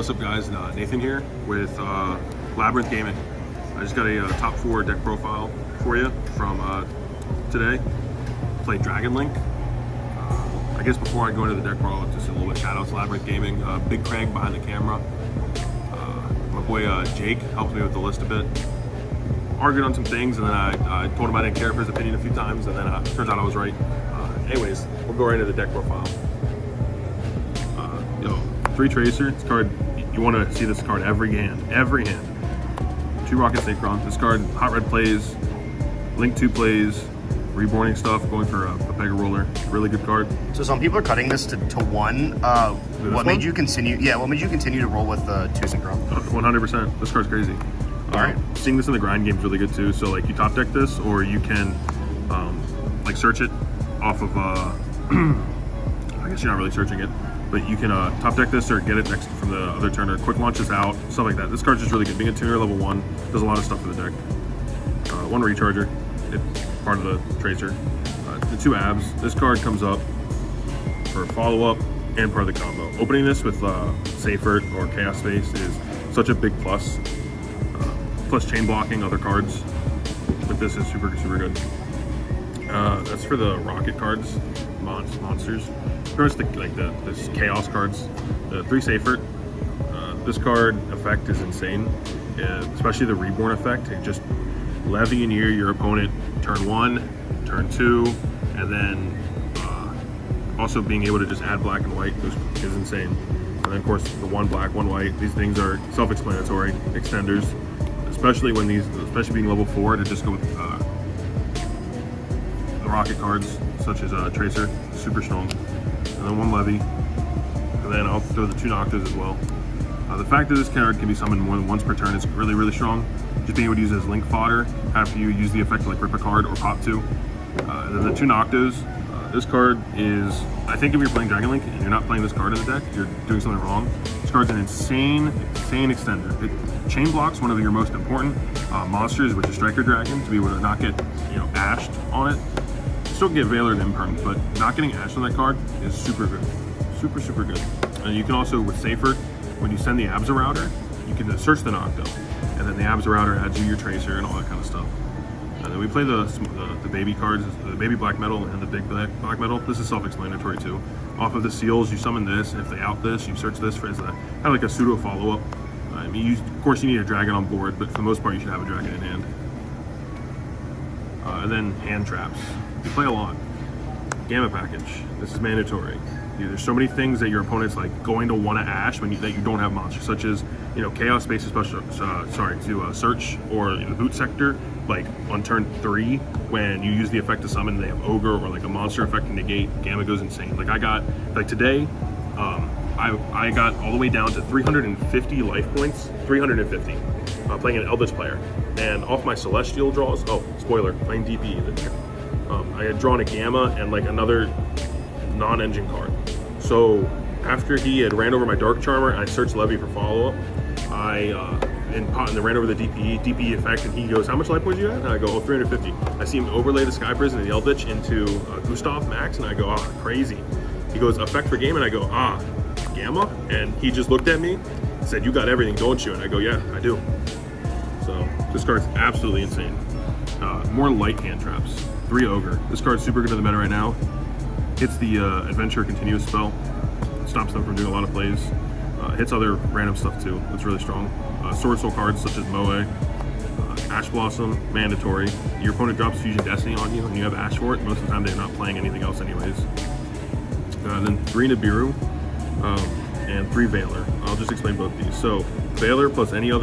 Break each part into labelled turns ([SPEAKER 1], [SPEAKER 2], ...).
[SPEAKER 1] What's up guys, Nathan here with Labyrinth Gaming. I just got a top 4 deck profile for you from today. Played Dragon Link. I guess before I go into the deck profile, just a little bit shout out to Labyrinth Gaming. Big Craig behind the camera. My boy Jake helped me with the list a bit. Argued on some things and then I told him I didn't care for his opinion a few times and then turns out I was right. Anyways, we'll go right into the deck profile. 3 Tracer, this card, you want to see this card every hand. 2 Rocket Synchron, this card, Hot Red plays, Link 2 plays, Reborning stuff, going for a Pega Roller, really good card.
[SPEAKER 2] So some people are cutting this to 1. What made you continue? Yeah, what made you continue to roll with 2 Synchron?
[SPEAKER 1] 100%, this card's crazy.
[SPEAKER 2] Alright.
[SPEAKER 1] Seeing this in the grind game is really good too, so like you top deck this, or you can like search it off of, I guess you're not really searching it, but you can top deck this or get it next from the other turn or quick launch this out, stuff like that. This card's just really good. Being a tuner level 1 does a lot of stuff for the deck. 1 recharger, it's part of the Tracer. The 2 abs. This card comes up for follow up and part of the combo. Opening this with Safer or Chaos Space is such a big plus. Plus chain blocking other cards with this is super good. That's for the rocket cards, monsters. First, this chaos cards, the 3 Safer. This card effect is insane, especially the Reborn effect. It just levy near your opponent turn 1, turn 2, and then also being able to just add black and white is insane. And then of course the 1 black, 1 white. These things are self-explanatory extenders, especially being level 4 to just go with the rocket cards such as Tracer, super strong. And then 1 Levy, and then I'll throw the 2 Noctas as well. The fact that this card can be summoned more than once per turn is really strong. Just being able to use it as link fodder after you use the effect to like rip a card or pop 2. And then the 2 Noctas, this card is, I think if you're playing Dragon Link and you're not playing this card in the deck, you're doing something wrong. This card's an insane extender. It chain blocks one of your most important monsters, which is Striker Dragon, to be able to not get ashed on it. Still get Veiler and Imperm, but not getting ashed on that card is super good. Super good. And you can also, with Safer, when you send the Abza Router, you can search the Nocto, and then the Abza Router adds you your Tracer and all that kind of stuff. And then we play the baby cards, the baby Black Metal and the big Black Metal. This is self-explanatory too. Off of the seals, you summon this, and if they out this, you search this for as kind of like a pseudo follow-up. I mean, of course you need a dragon on board, but for the most part you should have a dragon in hand. And then hand traps. You play a lot. Gamma package. This is mandatory. There's so many things that your opponent's like going to want to ash that you don't have monsters, such as Chaos Space, especially to search or boot sector. Like on turn 3, when you use the effect to summon, they have Ogre or like a monster effect to negate. Gamma goes insane. Like I got today, I got all the way down to 350 life points, 350, playing an Eldritch player, and off my Celestial draws. Oh, spoiler, playing DPE. I had drawn a Gamma and like another non-engine card. So after he had ran over my Dark Charmer and I searched Levy for follow-up, and ran over the DPE effect, and he goes, how much life points you at? And I go, oh, 350. I see him overlay the Sky Prison and the Eldritch into Gustav Max, and I go, crazy. He goes, effect for game, and I go, Gamma? And he just looked at me and said, you got everything, don't you? And I go, yeah, I do. So this card's absolutely insane. More light hand traps. 3 Ogre. This card's super good in the meta right now. Hits the Adventure Continuous spell. Stops them from doing a lot of plays. Hits other random stuff too. It's really strong. Sword Soul cards such as Moe, Ash Blossom, mandatory. Your opponent drops Fusion Destiny on you and you have Ash for it. Most of the time they're not playing anything else anyways. Then 3 Nibiru and 3 Veiler. I'll just explain both these. So Veiler plus any of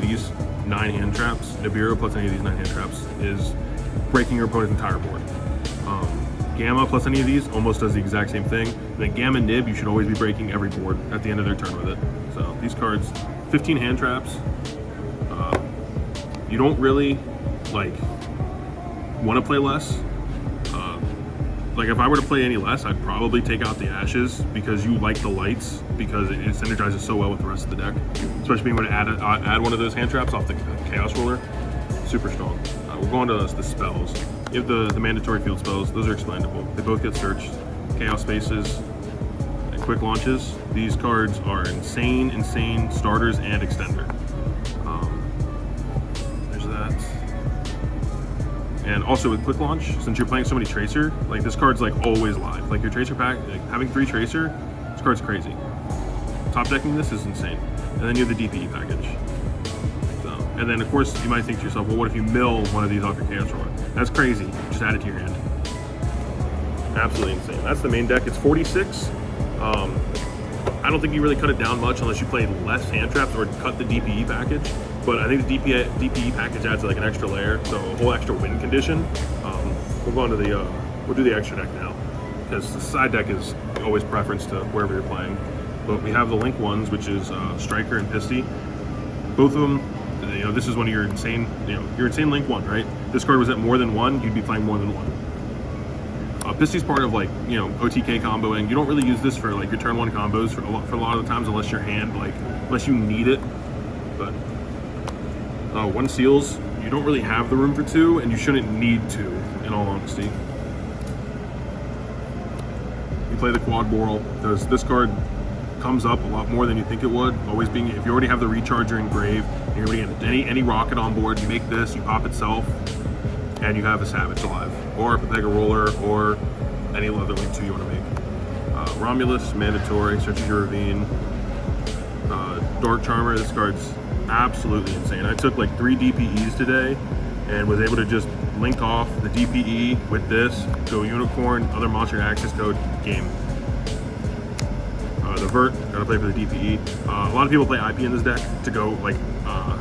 [SPEAKER 1] these 9 hand traps, Nibiru plus any of these 9 hand traps is breaking your opponent's entire board. Gamma plus any of these almost does the exact same thing. And then Gamma Nib, you should always be breaking every board at the end of their turn with it. So these cards, 15 hand traps. You don't really want to play less. Like if I were to play any less, I'd probably take out the Ashes because you like the lights because it synergizes so well with the rest of the deck. Especially being able to add one of those hand traps off the Chaos Roller, super strong. We'll go on to the spells. You have the mandatory field spells. Those are explainable. They both get searched. Chaos Spaces, quick launches. These cards are insane starters and extender. There's that. And also with quick launch, since you're playing so many tracer, like this card's like always live. Like your tracer pack, like having 3 tracer, this card's crazy. Top decking this is insane. And then you have the DPE package. So, and then of course you might think to yourself, well, what if you mill one of these off your Chaos Roller? That's crazy. Just add it to your hand. Absolutely insane. That's the main deck. It's 46. I don't think you really cut it down much unless you play less hand traps or cut the DPE package. But I think the DPE package adds like an extra layer, so a whole extra win condition. We'll go on to the, we'll do the extra deck now, because the side deck is always preference to wherever you're playing. But we have the Link ones, which is Striker and Pisty. Both of them, you know, this is one of your insane, you know, your insane Link one, right? This card was at more than 1, you'd be playing more than 1. Pisty's part of like, you know, OTK comboing. You don't really use this for like your turn 1 combos for a lot of the times, unless your hand, like, unless you need it. But 1 seals, you don't really have the room for 2, and you shouldn't need to, in all honesty. You play the Quad Boral, because this card comes up a lot more than you think it would. Always being, if you already have the Recharger engraved, and you're going to get any rocket on board, you make this, you pop itself, and you have a Savage alive, or a Pega Roller, or any other Link 2 you want to make. Romulus, mandatory, searches your ravine. Dark Charmer, this card's absolutely insane. I took like 3 DPEs today, and was able to just link off the DPE with this, go Unicorn, other monster access code, game. The Vert, gotta play for the DPE. A lot of people play IP in this deck to go like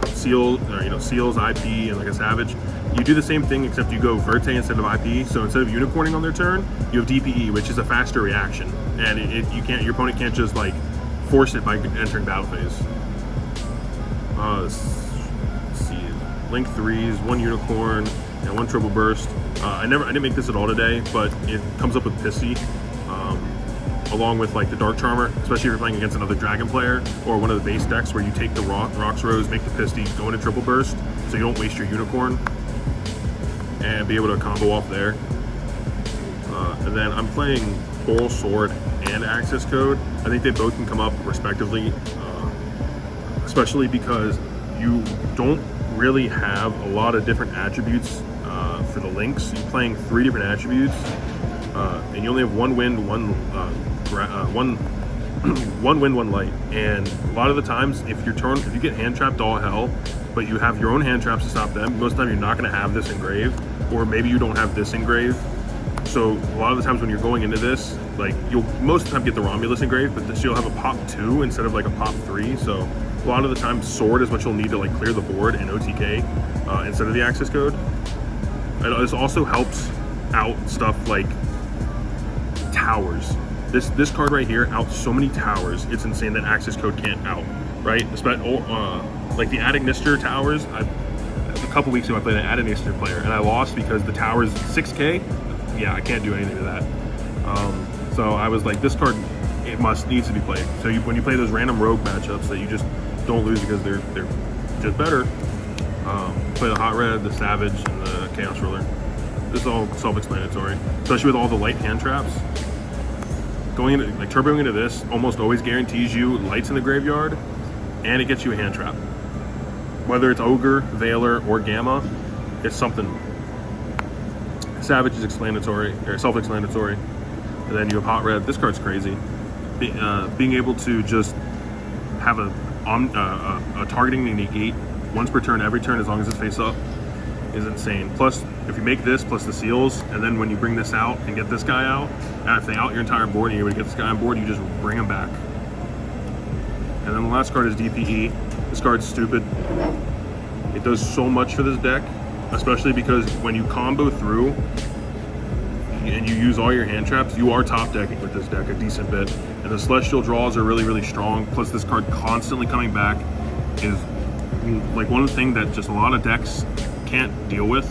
[SPEAKER 1] Seal, or, you know, Seals, IP, and like a Savage. You do the same thing, except you go Verte instead of IP. So instead of Unicorning on their turn, you have DPE, which is a faster reaction, and you can't, your opponent can't just like force it by entering battle phase. Let's see, Link 3s, 1 Unicorn, and 1 Triple Burst. I didn't make this at all today, but it comes up with Pisty, along with like the Dark Charmer, especially if you're playing against another Dragon player, or one of the base decks where you take the Rocks Rose, make the Pisty, go into Triple Burst, so you don't waste your Unicorn, and be able to combo off there. And then I'm playing Boral Sword and Access Code. I think they both can come up respectively, especially because you don't really have a lot of different attributes for the Links. You're playing 3 different attributes, and you only have 1 wind, 1 wind, 1 light. And a lot of the times, if you get hand trapped all hell, but you have your own hand traps to stop them, most of the time you're not going to have this engraved, or maybe you don't have this engraved. So a lot of the times when you're going into this, like, you'll most of the time get the Romulus engraved, but this you'll have a pop 2 instead of like a pop 3. So a lot of the time, Sword is what you'll need to like clear the board in OTK instead of the access code. And this also helps out stuff like towers. This card right here out so many towers. It's insane that access code can't out, right? Like the Ad Ignister towers. A couple weeks ago I played an Ad Ignister player, and I lost because the tower's 6K. Yeah, I can't do anything to that. So I was like, this card, it needs to be played. So when you play those random rogue matchups that you just don't lose because they're just better, play the Hot Red, the Savage, and the Chaos Roller. This is all self-explanatory, especially with all the light hand traps. Going into, like, turboing into this almost always guarantees you lights in the graveyard, and it gets you a hand trap. Whether it's Ogre, Veiler, or Gamma, it's something. Savage is explanatory, or self-explanatory. And then you have Hot Red. This card's crazy. Being able to just have a targeting and negate once per turn, every turn, as long as it's face up, is insane. Plus, if you make this plus the seals, and then when you bring this out and get this guy out, and if they out your entire board and you're able to get this guy on board, you just bring him back. And then the last card is DPE. This card's stupid. It does so much for this deck, especially because when you combo through and you use all your hand traps, you are top decking with this deck a decent bit. And the Celestial draws are really, really strong. Plus this card constantly coming back is like one of the things that just a lot of decks can't deal with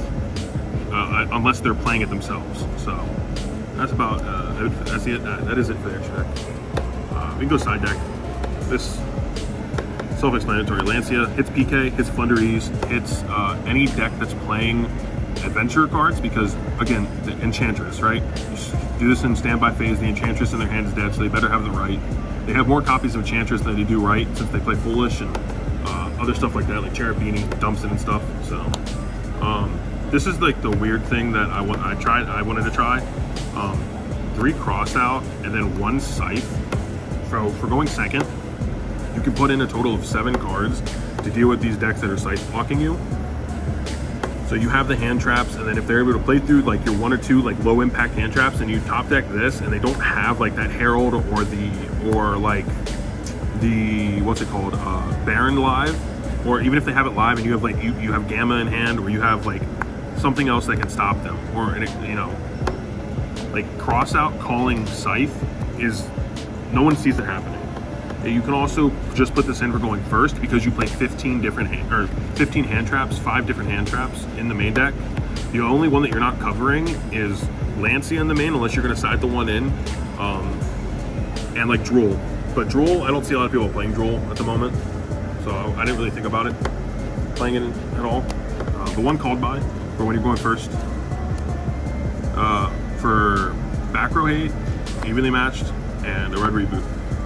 [SPEAKER 1] unless they're playing it themselves. So that's about that's it. That is it for the extra deck. We can go side deck. This self-explanatory. Lancia hits PK, hits Flunderies, hits any deck that's playing adventure cards because, again, the Enchantress, right? You do this in standby phase. The Enchantress in their hand is dead, so they better have the right. They have more copies of Enchantress than they do right, since they play Foolish and other stuff like that, like Cherubini, Dumpson and stuff. So this is like the weird thing that I wanted to try. 3 cross out and then 1 scythe. For going second, you can put in a total of 7 cards to deal with these decks that are scythe blocking you. So you have the hand traps, and then if they're able to play through like your 1 or 2 like low impact hand traps, and you top deck this, and they don't have like that Herald or like the what's it called, Baron live, or even if they have it live and you have like you have Gamma in hand, or you have like something else that can stop them, or you know, like cross out calling scythe is, no one sees it happening. You can also just put this in for going first because you play 15 different 15 hand traps, 5 different hand traps in the main deck. The only one that you're not covering is Lancia in the main, unless you're going to side the one in, and like Drool. But Drool, I don't see a lot of people playing Drool at the moment, so I didn't really think about it, playing it at all. The one called by for when you're going first. For back row hate, evenly matched, and a red reboot.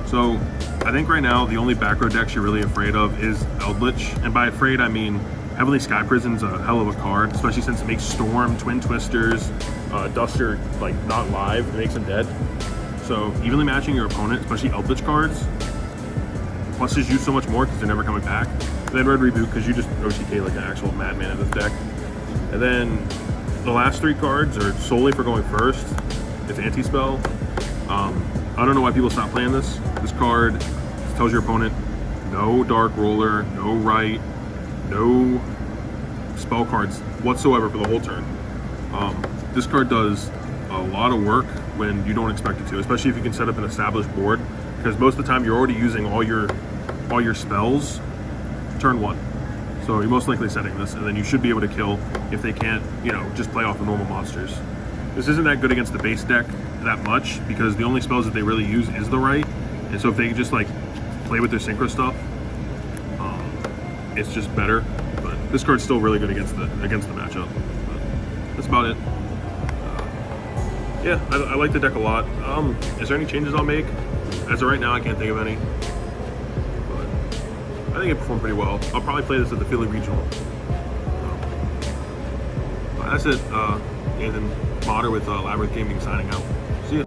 [SPEAKER 1] So I think right now the only back row decks you're really afraid of is Eldritch, and by afraid I mean Heavenly Sky Prison's a hell of a card, especially since it makes Storm, Twin Twisters, Duster like not live, it makes them dead. So evenly matching your opponent, especially Eldritch cards, pluses you so much more because they're never coming back. And then red reboot because you just OTK like an actual madman in this deck. And then the last 3 cards are solely for going first. It's anti-spell. I don't know why people stop playing this. This card tells your opponent no Dark Roller, no Right, no spell cards whatsoever for the whole turn. This card does a lot of work when you don't expect it to, especially if you can set up an established board, because most of the time you're already using all your spells turn 1. So you're most likely setting this, and then you should be able to kill if they can't, you know, just play off the normal monsters. This isn't that good against the base deck that much, because the only spells that they really use is the right, and so if they just like play with their synchro stuff, it's just better. But this card's still really good against the matchup. But that's about it. Yeah, I like the deck a lot. Is there any changes I'll make? As of right now, I can't think of any. But I think it performed pretty well. I'll probably play this at the Philly Regional. That's it. Nathan Motter with Labyrinth Gaming signing out. See ya.